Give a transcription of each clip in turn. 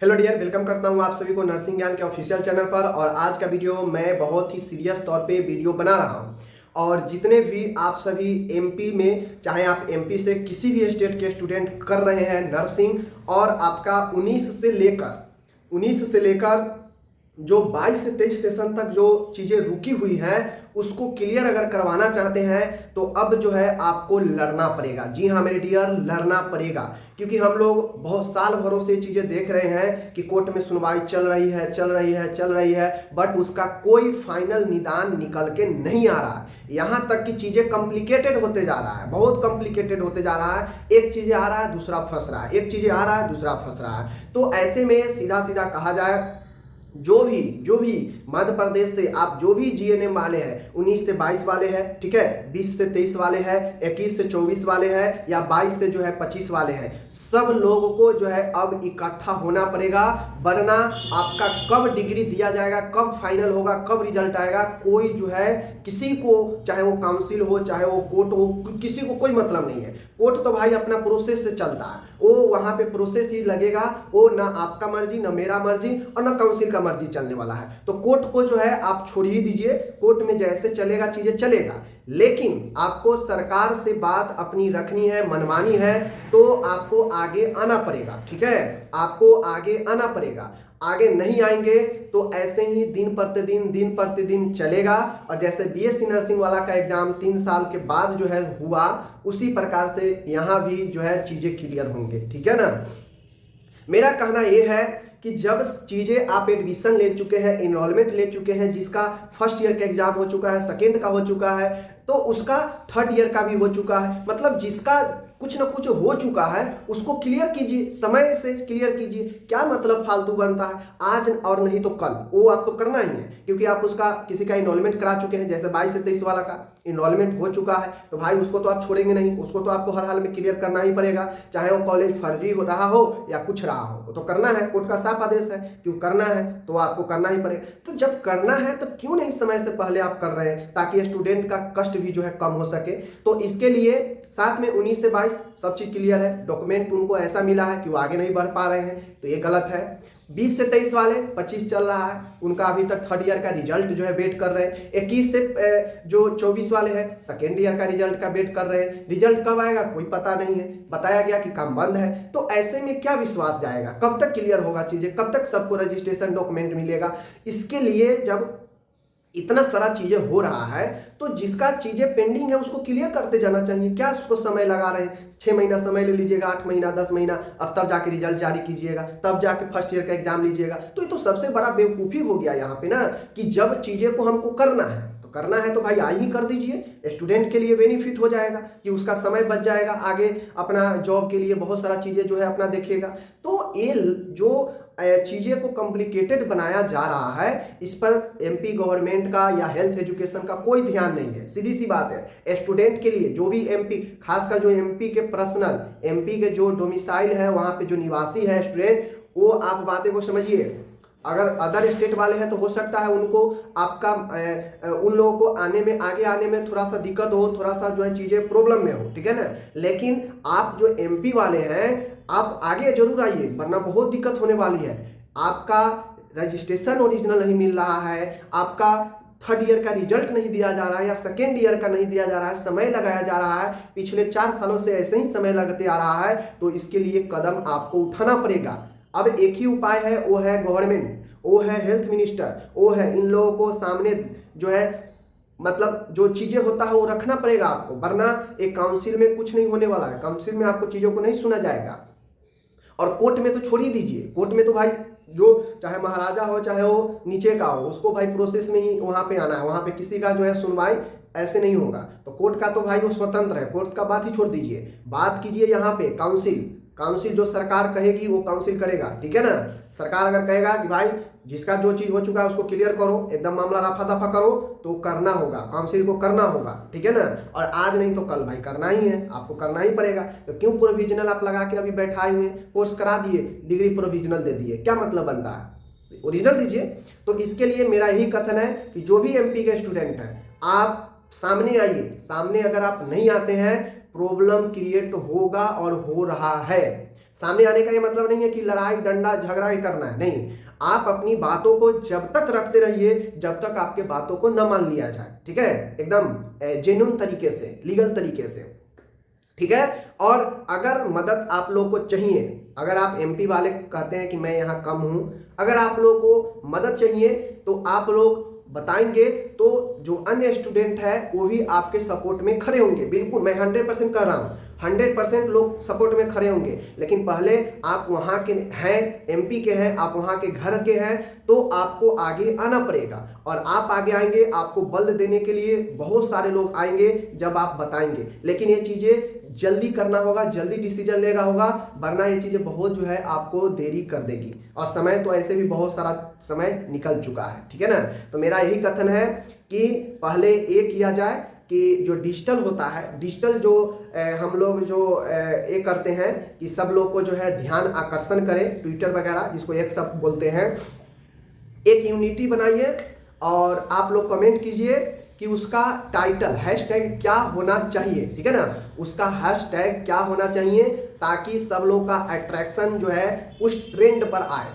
Hello dear, welcome करता हूं आप सभी को नर्सिंग ज्ञान के ऑफिशियल चैनल पर। और आज का वीडियो मैं बहुत ही सीरियस तौर पे वीडियो बना रहा हूं। और जितने भी आप सभी एमपी में, चाहे आप एमपी से किसी भी स्टेट के स्टूडेंट कर रहे हैं नर्सिंग, और आपका 19 से लेकर जो 22 से 23 सेशन तक जो चीज़ें रुकी हुई हैं उसको क्लियर अगर करवाना चाहते हैं तो अब जो है आपको लड़ना पड़ेगा। जी हाँ मेरे डियर, लड़ना पड़ेगा। क्योंकि हम लोग बहुत साल भरों से चीज़ें देख रहे हैं कि कोर्ट में सुनवाई चल रही है, बट उसका कोई फाइनल निदान निकल के नहीं आ रहा है। यहाँ तक कि चीज़ें कॉम्प्लिकेटेड होते जा रहा है, बहुत कॉम्प्लिकेटेड होते जा रहा है। एक चीज़ें आ रहा है दूसरा फंस रहा है, एक चीज़ें आ रहा है दूसरा फंस रहा है। तो ऐसे में सीधा सीधा कहा जाए, जो भी मध्य प्रदेश से आप जो भी जीएनएम वाले हैं, 19 से 22 वाले हैं, ठीक है, 20 से 23 वाले हैं, 21 से 24 वाले हैं, या 22 से जो है 25 वाले हैं, सब लोगों को जो है अब इकट्ठा होना पड़ेगा। वरना आपका कब डिग्री दिया जाएगा, कब फाइनल होगा, कब रिजल्ट आएगा, कोई जो है किसी को, चाहे वो काउंसिल हो चाहे वो कोर्ट हो, किसी को कोई मतलब नहीं है। कोर्ट तो भाई अपना प्रोसेस से चलता है, वो वहाँ पे प्रोसेस ही लगेगा। वो ना आपका मर्जी, ना मेरा मर्जी, और ना काउंसिल का मर्जी चलने वाला है। तो कोर्ट को जो है आप छोड़ ही दीजिए, कोर्ट में जैसे चलेगा चीजें चलेगा। लेकिन आपको सरकार से बात अपनी रखनी है, मनमानी है, तो आपको आगे आना पड़ेगा। ठीक है, आपको आगे आना पड़ेगा। आगे नहीं आएंगे तो ऐसे ही दिन प्रतिदिन चलेगा। और जैसे बीएससी नर्सिंग वाला का एग्जाम 3 साल के बाद जो है हुआ, उसी प्रकार से यहाँ भी जो है चीजें क्लियर होंगे। ठीक है ना। मेरा कहना यह है कि जब चीज़ें आप एडमिशन ले चुके हैं, इनरोलमेंट ले चुके हैं, जिसका फर्स्ट ईयर का एग्जाम हो चुका है, सेकेंड का हो चुका है, तो उसका थर्ड ईयर का भी हो चुका है, मतलब जिसका कुछ ना कुछ हो चुका है उसको क्लियर कीजिए, समय से क्लियर कीजिए। क्या मतलब फालतू बनता है, आज और नहीं तो कल, वो आपको करना ही है। क्योंकि आप उसका किसी का इनरोलमेंट करा चुके हैं, जैसे 22 से 23 वाला का इनरोलमेंट हो चुका है, तो भाई उसको तो आप छोड़ेंगे नहीं, उसको तो आपको हर हाल में क्लियर करना ही पड़ेगा। चाहे वो कॉलेज फर्जी हो रहा हो या कुछ रहा हो, वो तो करना है। कोर्ट का साफ आदेश है, क्यों करना है तो आपको करना ही पड़ेगा। तो जब करना है तो क्यों नहीं समय से पहले आप कर रहे हैं, ताकि स्टूडेंट का कष्ट भी जो है कम हो सके। तो इसके लिए साथ में 19 से 22 सब चीज क्लियर है, डॉक्यूमेंट उनको ऐसा मिला है कि वो आगे नहीं बढ़ पा रहे हैं, तो ये गलत है। 20 से 23 वाले 25 चल रहा है, उनका अभी तक थर्ड ईयर का रिजल्ट जो है वेट कर रहे हैं। 21 से जो 24 वाले हैं सेकेंड ईयर का रिजल्ट का वेट कर रहे हैं। रिजल्ट कब आएगा कोई पता नहीं है, बताया गया कि काम बंद है। तो ऐसे में क्या विश्वास जाएगा, कब तक क्लियर होगा चीजें, कब तक सबको रजिस्ट्रेशन डॉक्यूमेंट मिलेगा। इसके लिए जब इतना सारा चीजें हो रहा है तो जिसका चीजें पेंडिंग है उसको क्लियर करते जाना चाहिए। क्या उसको समय लगा रहे हैं, 6 महीना समय ले लीजिएगा, 8 महीना 10 महीना, और तब जाके रिजल्ट जारी कीजिएगा, तब जाके फर्स्ट ईयर का एग्जाम लीजिएगा। तो ये तो सबसे बड़ा बेवकूफ़ी हो गया यहाँ पे ना, कि जब चीजें को हमको करना है तो भाई आज ही कर दीजिए। स्टूडेंट के लिए बेनिफिट हो जाएगा कि उसका समय बच जाएगा, आगे अपना जॉब के लिए बहुत सारा चीजें जो है अपना देखेगा। तो ये जो चीज़ें को कॉम्प्लिकेटेड बनाया जा रहा है, इस पर एमपी गवर्नमेंट का या हेल्थ एजुकेशन का कोई ध्यान नहीं है। सीधी सी बात है, स्टूडेंट के लिए जो भी एमपी, खासकर जो एमपी के पर्सनल, एमपी के जो डोमिसाइल है, वहाँ पे जो निवासी है स्टूडेंट, वो आप बातें को समझिए। अगर अदर स्टेट वाले हैं तो हो सकता है उनको आपका उन लोगों को आगे आने में थोड़ा सा दिक्कत हो, थोड़ा सा जो है चीज़ें प्रॉब्लम में हो, ठीक है ना। लेकिन आप जो एमपी वाले हैं आप आगे जरूर आइए, वरना बहुत दिक्कत होने वाली है। आपका रजिस्ट्रेशन ओरिजिनल नहीं मिल रहा है, आपका थर्ड ईयर का रिजल्ट नहीं दिया जा रहा है, या सेकेंड ईयर का नहीं दिया जा रहा है, समय लगाया जा रहा है। पिछले 4 सालों से ऐसे ही समय लगते आ रहा है। तो इसके लिए कदम आपको उठाना पड़ेगा। अब एक ही उपाय है, वो है गवर्नमेंट, वो है हेल्थ मिनिस्टर, वो है इन लोगों को सामने जो है, मतलब जो चीजें होता है वो रखना पड़ेगा आपको। वरना एक काउंसिल में कुछ नहीं होने वाला है, काउंसिल में आपको चीजों को नहीं सुना जाएगा। और कोर्ट में तो छोड़ ही दीजिए, कोर्ट में तो भाई जो चाहे महाराजा हो चाहे वो नीचे का हो, उसको भाई प्रोसेस में ही वहां पे आना है। वहां पे किसी का जो है सुनवाई ऐसे नहीं होगा। तो कोर्ट का तो भाई वो स्वतंत्र है, कोर्ट का बात ही छोड़ दीजिए। बात कीजिए यहाँ पे काउंसिल जो सरकार कहेगी वो काउंसिल करेगा, ठीक है ना। सरकार अगर कहेगा कि भाई जिसका जो चीज हो चुका है उसको क्लियर करो, एकदम मामला रफा दफा करो, तो करना होगा, काउंसिल को करना होगा, ठीक है ना। और आज नहीं तो कल भाई करना ही है, आपको करना ही पड़ेगा। तो क्यों प्रोविजनल आप लगा के अभी बैठाए हुए, कोर्स करा दिए, डिग्री प्रोविजनल दे दिए, क्या मतलब बनता है, ओरिजिनल दीजिए। तो इसके लिए मेरा यही कथन है कि जो भी एमपी के स्टूडेंट हैं आप सामने आइए। सामने अगर आप नहीं आते हैं प्रॉब्लम क्रिएट होगा और हो रहा है। सामने आने का ये मतलब नहीं है कि लड़ाई डंडा झगड़ा ही करना है, नहीं। आप अपनी बातों को जब तक रखते रहिए जब तक आपके बातों को न मान लिया जाए, ठीक है, एकदम जेन्युइन तरीके से, लीगल तरीके से, ठीक है। और अगर मदद आप लोगों को चाहिए, अगर आप एमपी वाले कहते हैं कि मैं यहाँ कम हूँ, अगर आप लोगों को मदद चाहिए तो आप लोग बताएंगे तो जो अन्य स्टूडेंट है वो भी आपके सपोर्ट में खड़े होंगे। बिल्कुल मैं 100% कह रहा हूँ, 100% लोग सपोर्ट में खड़े होंगे। लेकिन पहले आप वहाँ के हैं, एमपी के हैं, आप वहाँ के घर के हैं, तो आपको आगे आना पड़ेगा। और आप आगे आएंगे, आपको बल देने के लिए बहुत सारे लोग आएंगे जब आप बताएंगे। लेकिन ये चीज़ें जल्दी करना होगा, जल्दी डिसीजन लेना होगा, वरना ये चीज़ें बहुत जो है आपको देरी कर देगी। और समय तो ऐसे भी बहुत सारा समय निकल चुका है, ठीक है ना। तो मेरा यही कथन है कि पहले ये किया जाए कि जो डिजिटल होता है, डिजिटल जो हम लोग जो ये करते हैं कि सब लोग को जो है ध्यान आकर्षण करें, ट्विटर वगैरह जिसको एक सब बोलते हैं, एक यूनिटी बनाइए और आप लोग कमेंट कीजिए कि उसका टाइटल हैशटैग क्या होना चाहिए, ठीक है ना, उसका हैशटैग क्या होना चाहिए, ताकि सब लोग का अट्रैक्शन जो है उस ट्रेंड पर आए।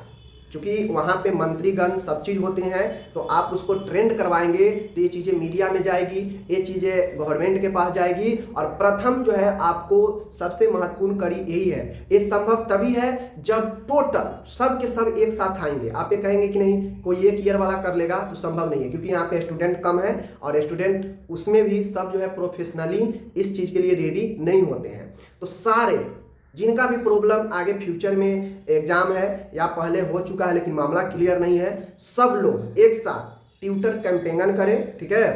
क्योंकि वहाँ पे मंत्रीगण सब चीज़ होते हैं, तो आप उसको ट्रेंड करवाएंगे तो ये चीज़ें मीडिया में जाएगी, ये चीज़ें गवर्नमेंट के पास जाएगी। और प्रथम जो है आपको सबसे महत्वपूर्ण कड़ी यही है, ये संभव तभी है जब टोटल सब के सब एक साथ आएंगे। आप ये कहेंगे कि नहीं कोई एक ईयर वाला कर लेगा, तो संभव नहीं है, क्योंकि यहाँ पे स्टूडेंट कम है और स्टूडेंट उसमें भी सब जो है प्रोफेशनली इस चीज़ के लिए रेडी नहीं होते हैं। तो सारे जिनका भी प्रॉब्लम आगे फ्यूचर में एग्जाम है या पहले हो चुका है लेकिन मामला क्लियर नहीं है, सब लोग एक साथ ट्यूटर कैंपेन करें, ठीक है।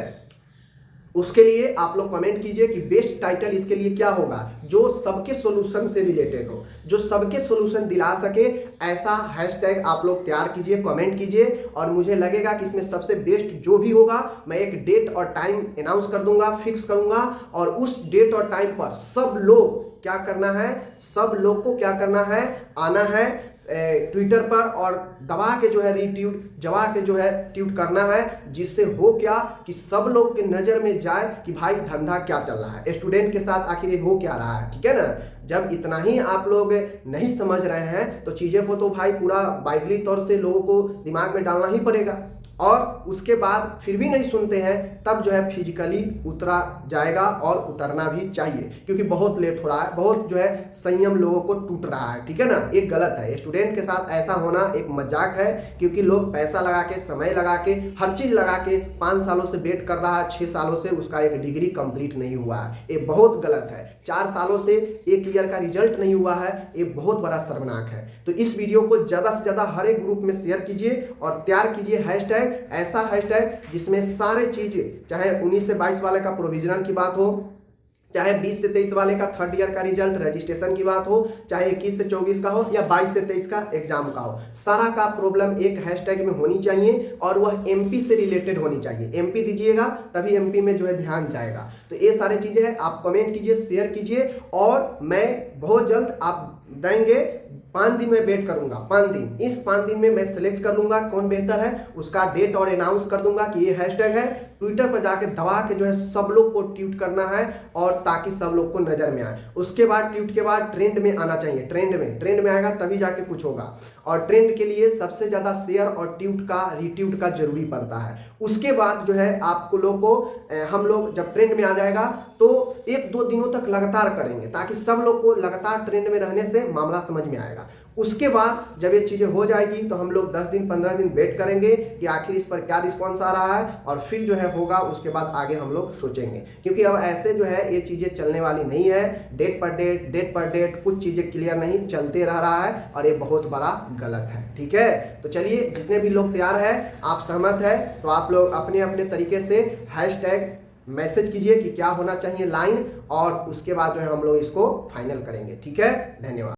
उसके लिए आप लोग कमेंट कीजिए कि बेस्ट टाइटल इसके लिए क्या होगा, जो सबके सॉल्यूशन से रिलेटेड हो, जो सबके सॉल्यूशन दिला सके, ऐसा हैशटैग आप लोग तैयार कीजिए, कमेंट कीजिए। और मुझे लगेगा कि इसमें सबसे बेस्ट जो भी होगा, मैं एक डेट और टाइम अनाउंस कर दूंगा, फिक्स करूंगा, और उस डेट और टाइम पर सब लोग क्या करना है, सब लोग को क्या करना है, आना है ट्विटर पर और दबा के जो है रीट्वीट, जवा के जो है ट्वीट करना है, जिससे हो क्या कि सब लोग के नज़र में जाए कि भाई धंधा क्या चल रहा है, स्टूडेंट के साथ आखिर ये हो क्या रहा है, ठीक है ना। जब इतना ही आप लोग नहीं समझ रहे हैं तो चीज़ें को तो भाई पूरा वाइडली तौर से लोगों को दिमाग में डालना ही पड़ेगा। और उसके बाद फिर भी नहीं सुनते हैं, तब जो है फिजिकली उतरा जाएगा और उतरना भी चाहिए, क्योंकि बहुत लेट हो रहा है, बहुत जो है संयम लोगों को टूट रहा है, ठीक है ना। ये गलत है, स्टूडेंट के साथ ऐसा होना एक मजाक है, क्योंकि लोग पैसा लगा के, समय लगा के, हर चीज़ लगा के 5 सालों से वेट कर रहा है, 6 सालों से उसका एक डिग्री कंप्लीट नहीं हुआ है, ये बहुत गलत है। 4 सालों से 1 ईयर का रिजल्ट नहीं हुआ है, ये बहुत बड़ा शर्मनाक है। तो इस वीडियो को ज़्यादा से ज़्यादा हर एक ग्रुप में शेयर कीजिए और तैयार कीजिए हैशटैग, ऐसा हैशटैग जिसमें सारे चीजें, चाहे 19 से 22 वाले का प्रोविजनल की बात हो, चाहे 20 से 23 वाले का 3rd ईयर का रिजल्ट रजिस्ट्रेशन की बात हो, चाहे 21 से 24 का हो या 22 से 23 का एग्जाम का हो, सारा का प्रॉब्लम एक हैशटैग में होनी चाहिए और वह एमपी से रिलेटेड होनी चाहिए। एमपी दीजिएगा तभी एमपी में जो है ध्यान जाएगा। तो ये सारी चीजें हैं, आप कमेंट कीजिए, शेयर कीजिए, और मैं बहुत जल्द आप देंगे 5 दिन में वेट करूंगा, 5 दिन, इस 5 दिन में मैं सिलेक्ट कर लूंगा कौन बेहतर है, उसका डेट और अनाउंस कर दूंगा कि ये हैशटैग है। ट्विटर पर जाके दबा के जो है सब लोग को ट्वीट करना है, और ताकि सब लोग को नजर में आए। उसके बाद ट्वीट के बाद ट्रेंड में आना चाहिए, ट्रेंड में आएगा तभी जाके कुछ होगा। और ट्रेंड के लिए सबसे ज्यादा शेयर और ट्वीट का, रीट्वीट का जरूरी पड़ता है। उसके बाद जो है आपको लोग को, हम लोग जब ट्रेंड में आ जाएगा तो 1-2 दिनों तक लगातार करेंगे, ताकि सब लोग को लगातार ट्रेंड में रहने से मामला समझ में आएगा। उसके बाद जब ये चीज़ें हो जाएगी तो हम लोग 10 दिन 15 दिन वेट करेंगे कि आखिर इस पर क्या रिस्पॉन्स आ रहा है, और फिर जो है होगा, उसके बाद आगे हम लोग सोचेंगे। क्योंकि अब ऐसे जो है ये चीज़ें चलने वाली नहीं है, डेट पर डेट कुछ चीज़ें क्लियर नहीं, चलते रह रहा है, और ये बहुत बड़ा गलत है, ठीक है। तो चलिए, जितने भी लोग तैयार है, आप सहमत है, तो आप लोग अपने अपने तरीके से हैशटैग मैसेज कीजिए कि क्या होना चाहिए लाइन, और उसके बाद जो है हम लोग इसको फाइनल करेंगे, ठीक है। धन्यवाद।